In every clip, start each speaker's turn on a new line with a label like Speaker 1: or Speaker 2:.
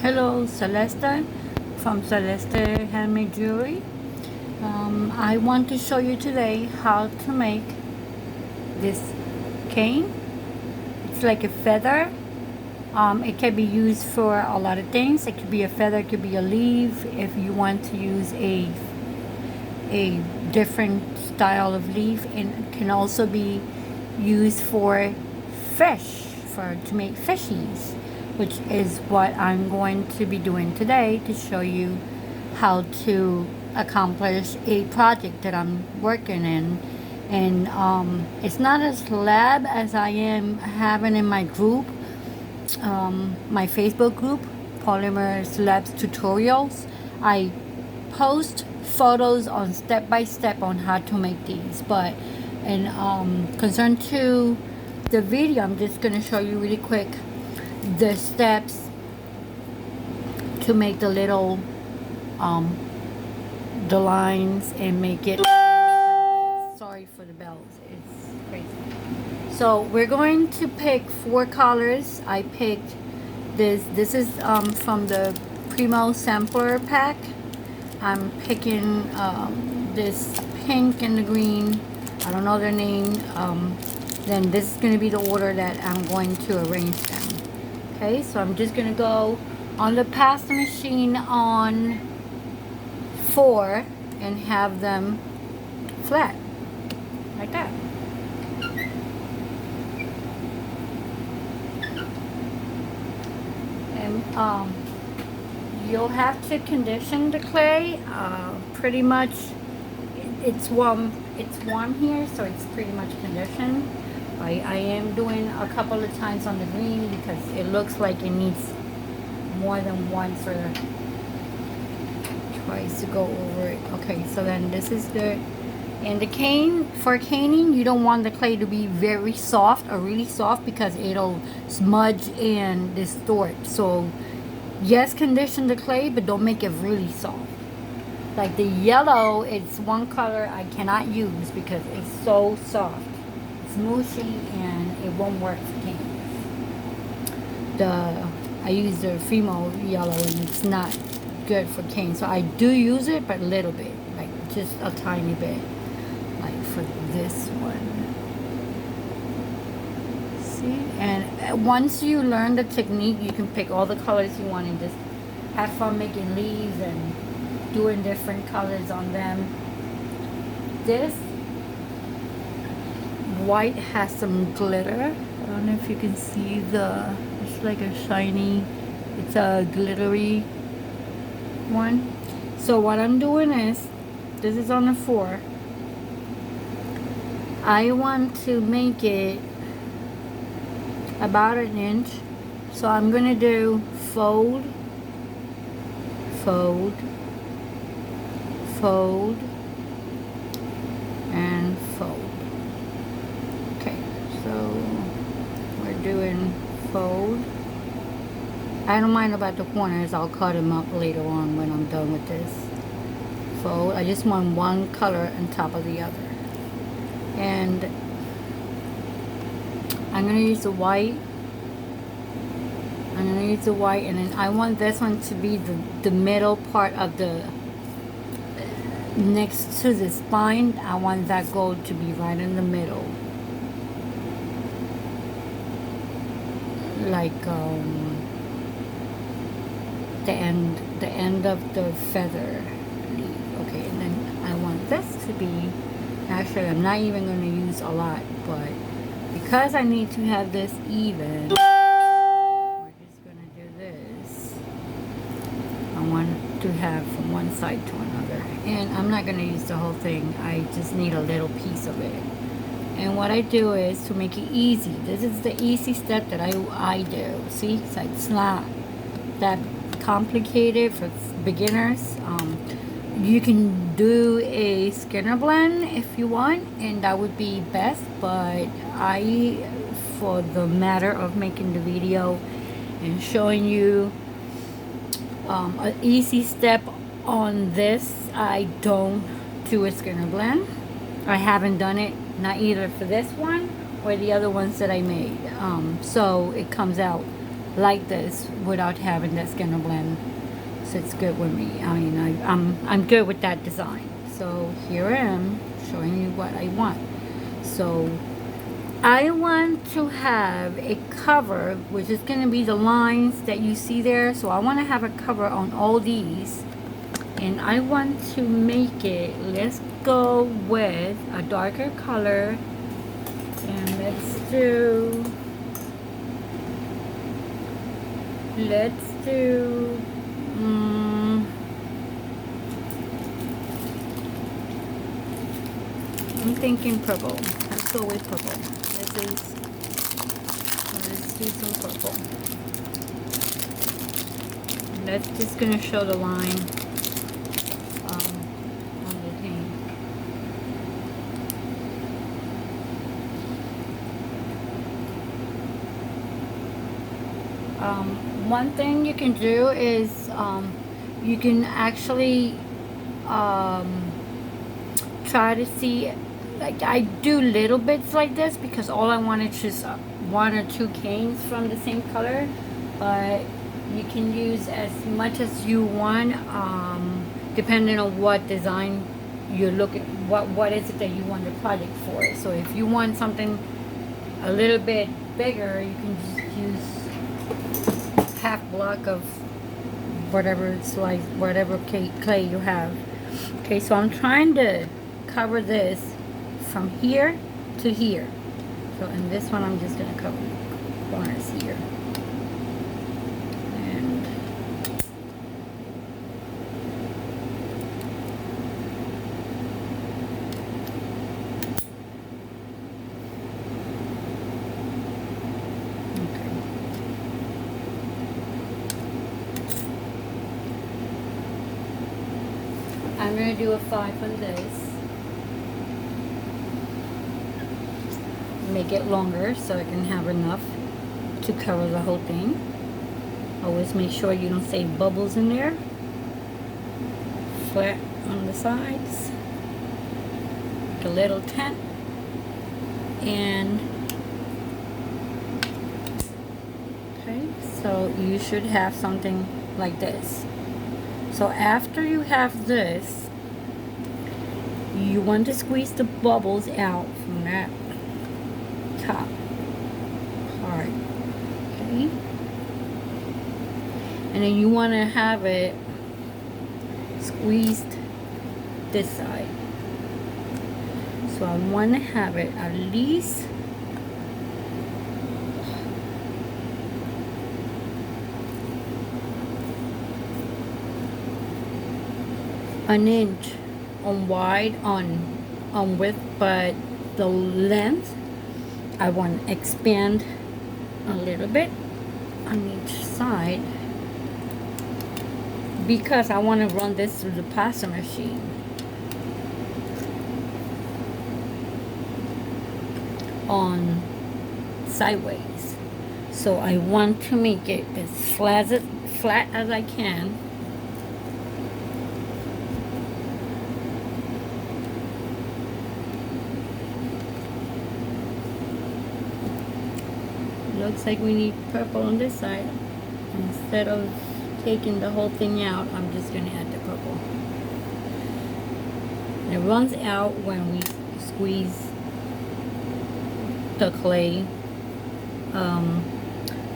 Speaker 1: Hello, Celeste from Celeste Handmade Jewelry. I want to show you today how to make this cane. It's like a feather. It can be used for a lot of things. It could be a feather, it could be a leaf. If you want to use a different style of leaf, and it can also be used for fish, to make fishies, which is what I'm going to be doing today to show you how to accomplish a project that I'm working in. And it's not a slab as I am having in my group, my Facebook group, Polymer Slabs Tutorials. I post photos on step by step on how to make these, but in concern to the video, I'm just going to show you really quick the steps to make the little the lines and make it sorry for the bells, it's crazy. So we're going to pick 4 colors. I picked this is from the Primo sampler pack. I'm picking this pink and the green, I don't know their name. Then this is going to be the order that I'm going to arrange them. Okay, so I'm just going to go on the pasta machine on 4 and have them flat, like that. And you'll have to condition the clay. Pretty much, it's warm here, so it's pretty much conditioned. I am doing a couple of times on the green because it looks like it needs more than once or twice to go over it. Okay, so then this is good. And the cane, for caning, you don't want the clay to be very soft or really soft because it'll smudge and distort. So yes, condition the clay, but don't make it really soft. Like the yellow, it's one color I cannot use because it's so soft. It's mushy and it won't work for cane. I use the Primo yellow and it's not good for cane. So I do use it, but a little bit, like just a tiny bit. Like for this one. See? And once you learn the technique, you can pick all the colors you want and just have fun making leaves and doing different colors on them. This white has some glitter. I don't know if you can see it's like a shiny, it's a glittery one. So what I'm doing is, this is on the 4. I want to make it about 1 inch. So I'm gonna do fold, fold, fold, and fold. Okay, so we're doing fold. I don't mind about the corners, I'll cut them up later on when I'm done with this. Fold, I just want one color on top of the other. And I'm going to use the white. I'm going to use the white, and then I want this one to be the middle part of the, next to the spine. I want that gold to be right in the middle. Like the end of the feather leaf. Okay, and then I want this to be, actually I'm not even going to use a lot, but because I need to have this even, we're just going to do this. I want to have from one side to another, and I'm not going to use the whole thing. I just need a little piece of it. And what I do is, to make it easy, this is the easy step that I do. See, so it's not that complicated for beginners. You can do a Skinner blend if you want, and that would be best, but for the matter of making the video and showing you an easy step on this, I don't do a Skinner blend. I haven't done it, not either for this one or the other ones that I made. So it comes out like this without having that skin blend. So it's good with me. I mean, I'm good with that design. So here I am showing you what I want. So I want to have a cover, which is going to be the lines that you see there. So I want to have a cover on all these, and I want to make it, let's go with a darker color, and let's do I'm thinking purple. Let's go with purple. Let's do some purple. That's just gonna show the line on the thing. One thing you can do is you can actually try to see, like I do little bits like this because all I want is just 1 or 2 canes from the same color, but you can use as much as you want depending on what design you're looking, what is it that you want the project for. So if you want something a little bit bigger, you can just use half block of whatever slice, whatever clay you have. Okay, so I'm trying to cover this from here to here. So in this one, I'm just going to cover corners here. And I'm going to do a 5 on this. Make it longer so I can have enough to cover the whole thing. Always make sure you don't save bubbles in there. Flat on the sides. Make a little tent. And okay, so you should have something like this. So after you have this, you want to squeeze the bubbles out from that top part, okay? And then you want to have it squeezed this side. So I want to have it at least an inch on wide on width, but the length I want to expand a little bit on each side because I want to run this through the pasta machine. On sideways. So I want to make it as flat as I can. Looks like we need purple on this side. Instead of taking the whole thing out, I'm just going to add the purple. And it runs out when we squeeze the clay.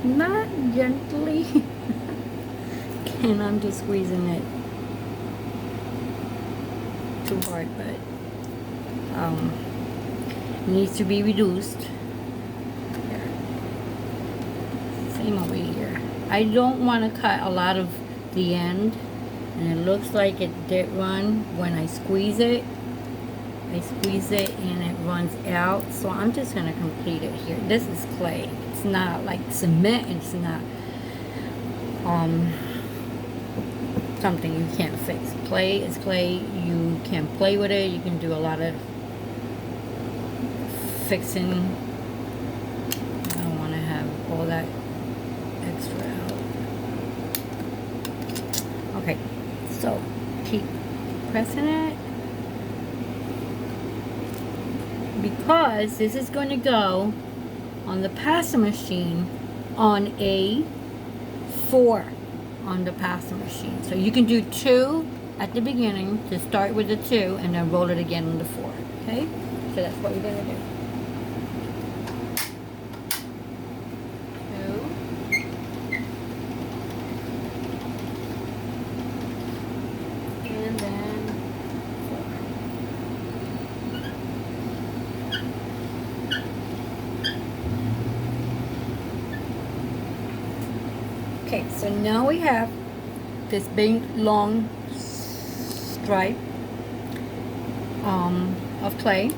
Speaker 1: Not gently. And I'm just squeezing it too hard, but needs to be reduced. Same over here. I don't want to cut a lot of the end, and it looks like it did run when I squeeze it. I squeeze it and it runs out, so I'm just going to complete it here. This is clay. It's not like cement. It's not something you can't fix. Clay is clay. You can play with it. You can do a lot of fixing. I don't want to have all that extra out. Okay, so keep pressing it, because this is going to go on the pasta machine on a 4 on the pasta machine. So you can do 2 at the beginning to start with the 2 and then roll it again on the 4. Okay? So that's what you're going to do. 2. And then 4. Okay, so now we have this big long stripe of clay.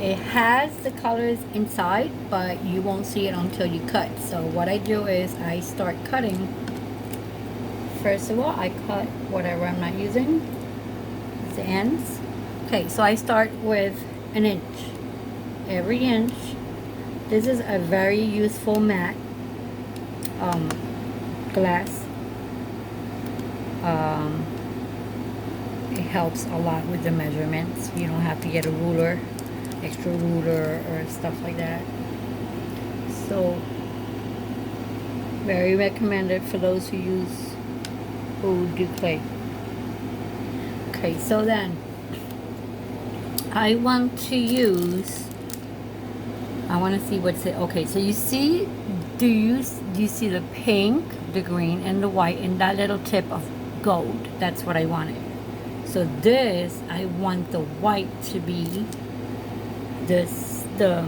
Speaker 1: It has the colors inside, but you won't see it until you cut. So what I do is I start cutting. First of all, I cut whatever I'm not using, the ends. Okay, so I start with 1 inch. Every inch. This is a very useful matte glass. It helps a lot with the measurements. You don't have to get a ruler, extra ruler or stuff like that. So very recommended for those who do clay. Okay, so then I want to see what's it. Okay, so you see, do you see the pink, the green, and the white, and that little tip of gold? That's what I wanted. So this, I want the white to be this, no.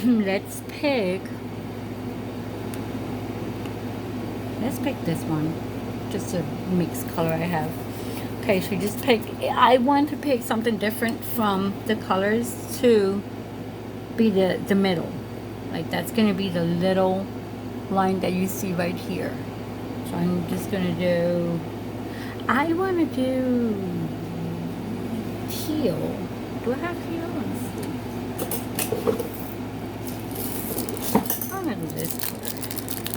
Speaker 1: Let's pick this one, just a mixed color I have. Okay, so just pick, I want to pick something different from the colors to be the middle. Like that's going to be the little line that you see right here. So I'm just going to do, I want to do teal. Do I have teal? I'm going to do this color.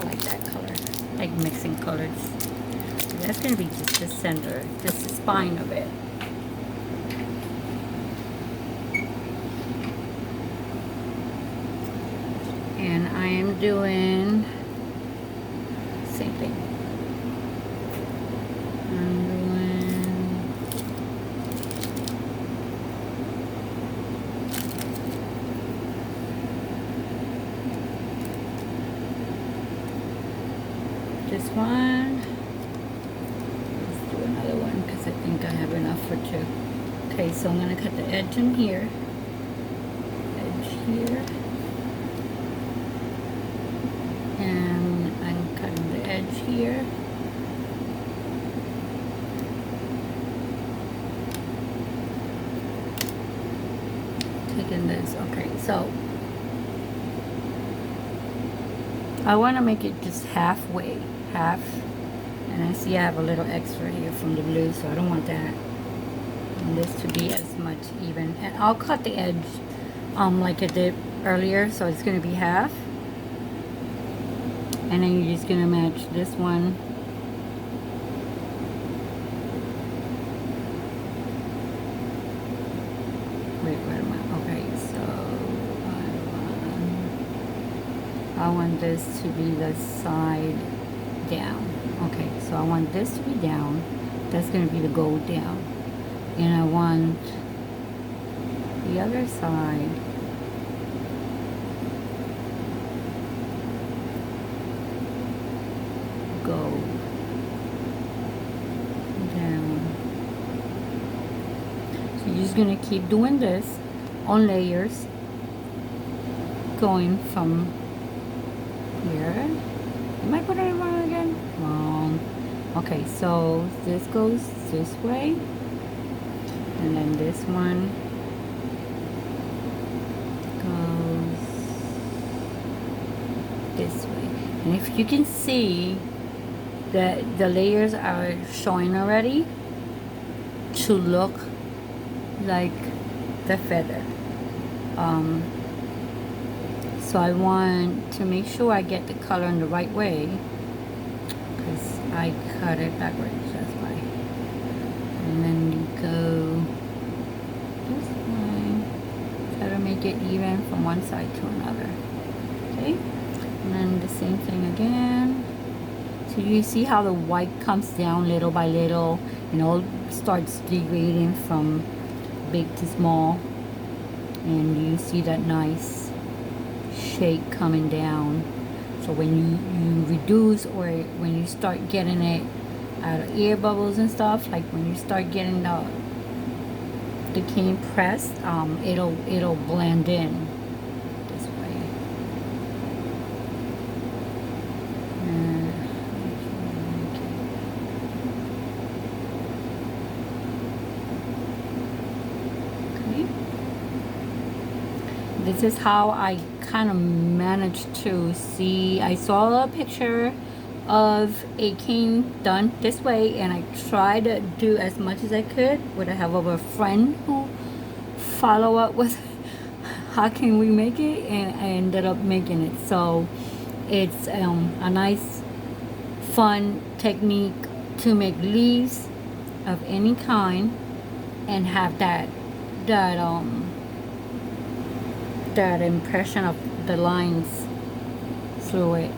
Speaker 1: I like that color. I like mixing colors. That's going to be just the center, just the spine of it. And I am doing same thing. I'm doing this one. Let's do another one because I think I have enough for 2. Okay, so I'm going to cut the edge in here. Edge here. And I'm cutting the edge here. Taking this, okay, so I want to make it just halfway, half, and I see I have a little extra here from the blue, so I don't want that. And this to be as much even, and I'll cut the edge like I did earlier, so it's going to be half. And then you're just going to match this one. Wait, where am I? Okay, so I want this to be the side down. Okay, so I want this to be down. That's going to be the gold down. And I want the other side go down. So you're just going to keep doing this on layers, going from here. Am I putting it wrong again? Wrong. Okay, so this goes this way, and then this one goes this way. And if you can see that the layers are showing already to look like the feather. So I want to make sure I get the color in the right way, because I cut it backwards, that's why. And then you go this way. Try to make it even from one side to another. Okay, and then the same thing again. So you see how the white comes down little by little, and all starts degrading from big to small, and you see that nice shake coming down. So when you reduce, or when you start getting it out of air bubbles and stuff, like when you start getting the cane pressed, it'll blend in this way. Okay. This is how I kind of managed to see. I saw a picture of a cane done this way, and I tried to do as much as I could with the help of a friend who follow up with how can we make it, and I ended up making it. So it's a nice fun technique to make leaves of any kind and have that impression of the lines through it.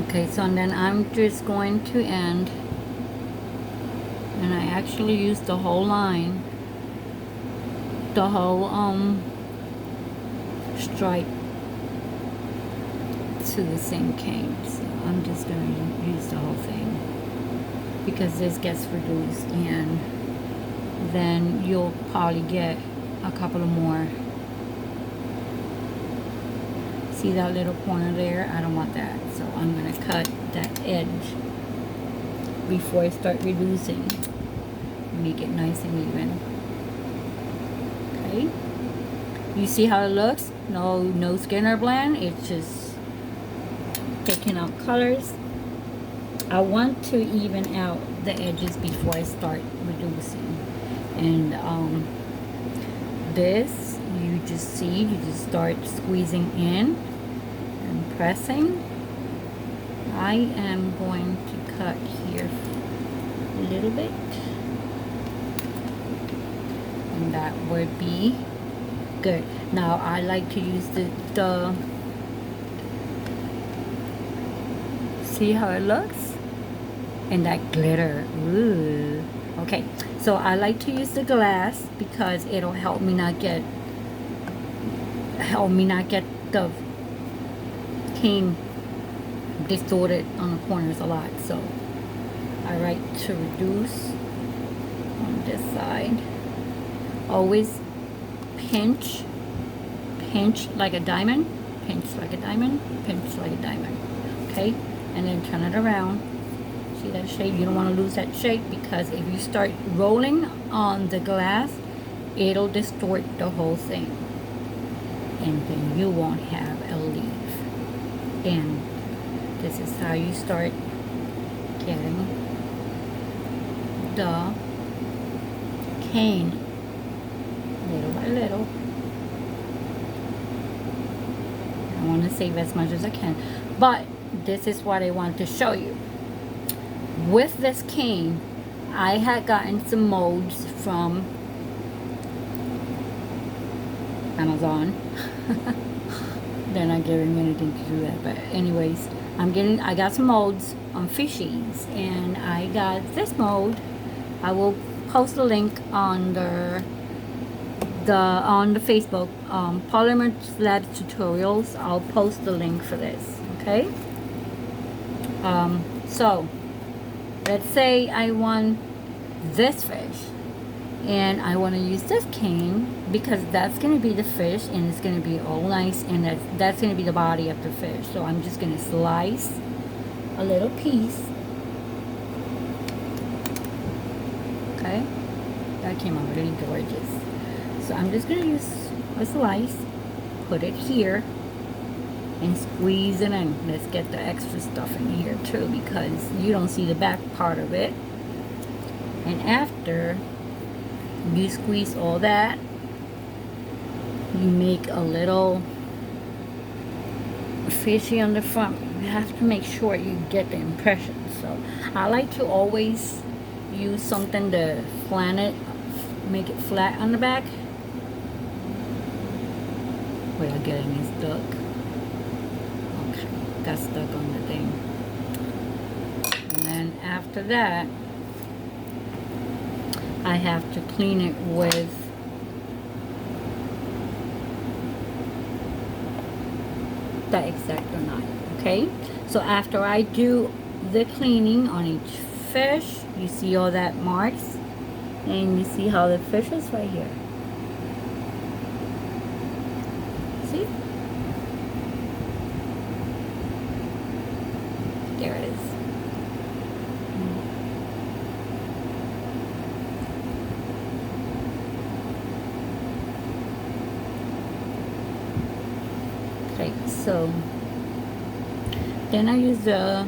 Speaker 1: Okay, so then I'm just going to end, and I actually used the whole line, the whole stripe to the same cane. So I'm just going to use the whole thing because this gets reduced, and then you'll probably get a couple of more. See that little corner there? I don't want that, so I'm going to cut that edge before I start reducing. Make it nice and even. Okay, you see how it looks? No skin or blend. It's just taking out colors. I want to even out the edges before I start reducing. And this, you just see, you just start squeezing in and pressing. I am going to cut here a little bit, and that would be good. Now I like to use the see how it looks, and that glitter. Ooh. Okay, so I like to use the glass because it'll help me not get the cane distorted on the corners a lot. So I like to reduce on this side. Always pinch like a diamond, pinch like a diamond, pinch like a diamond. Okay, and then turn it around. See that shape? You don't want to lose that shape, because if you start rolling on the glass, it'll distort the whole thing, and then you won't have a leaf. And this is how you start getting the cane little by little. I want to save as much as I can, but this is what I want to show you. With this cane, I had gotten some molds from Amazon. They're not giving me anything to do that, but anyways, I got some molds on fishies, and I got this mold. I will post a link on the Facebook, Polymer Slabs Tutorials. I'll post the link for this. Okay. So let's say I want this fish, and I want to use this cane, because that's going to be the fish, and it's going to be all nice, and that's going to be the body of the fish. So I'm just going to slice a little piece. Okay, that came out really gorgeous. So I'm just going to use a slice, put it here, and squeeze it in. Let's get the extra stuff in here too, because you don't see the back part of it. And after you squeeze all that, you make a little fishy on the front. you have to make sure you get the impression. So I like to always use something to flat it, make it flat on the back without getting it stuck. Okay, got stuck on the thing. And then after that, I have to clean it with the X-Acto knife. Okay, so after I do the cleaning on each fish, you see all that marks, and you see how the fish is right here. See? There it is. Okay, so then I use the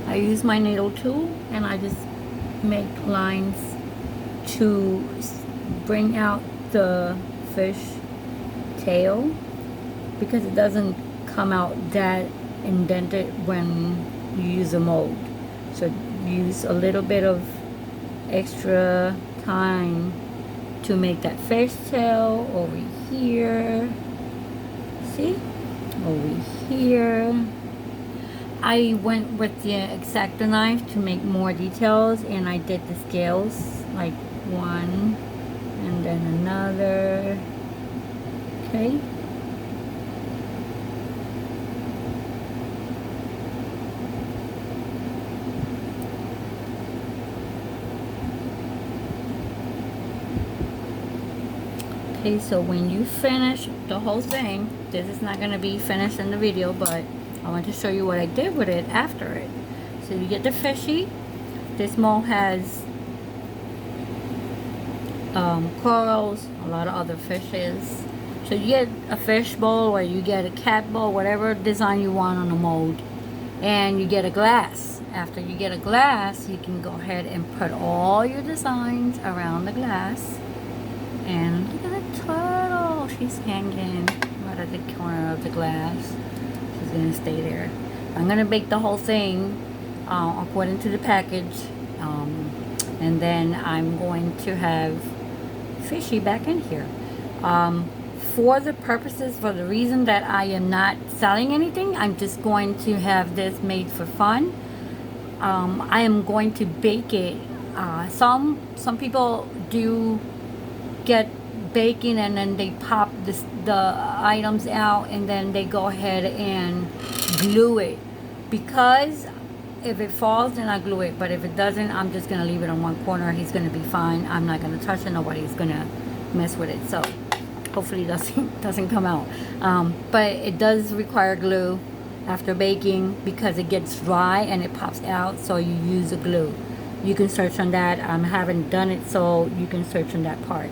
Speaker 1: I use my needle tool, and I just make lines to bring out the fish tail, because it doesn't come out that indented when you use a mold. So use a little bit of extra time to make that fish tail over here. See? Over here. I went with the X-Acto knife to make more details, and I did the scales, like one and then another. Okay. Okay, so when you finish the whole thing, this is not going to be finished in the video, but I want to show you what I did with it after it. So you get the fishy. This mold has corals, a lot of other fishes. So you get a fish bowl, or you get a cat bowl, whatever design you want on the mold. And you get a glass. After you get a glass, you can go ahead and put all your designs around the glass. And look at the turtle. She's hanging right at the corner of the glass. She's going to stay there. I'm going to bake the whole thing according to the package. And then I'm going to have fishy back in here. For the purposes, for the reason that I am not selling anything, I'm just going to have this made for fun. I am going to bake it. Some people do get baking, and then they pop the items out, and then they go ahead and glue it, because if it falls, then I glue it, but if it doesn't, I'm just gonna leave it on one corner. He's gonna be fine. I'm not gonna touch it. Nobody's gonna mess with it, so hopefully it doesn't come out. But it does require glue after baking, because it gets dry and it pops out, so you use a glue. You can search on that. I haven't done it, so you can search on that part.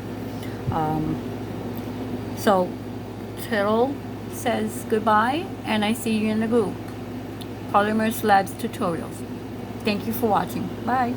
Speaker 1: So Turtle says goodbye, and I see you in the group. Polymer Slabs Tutorials. Thank you for watching. Bye.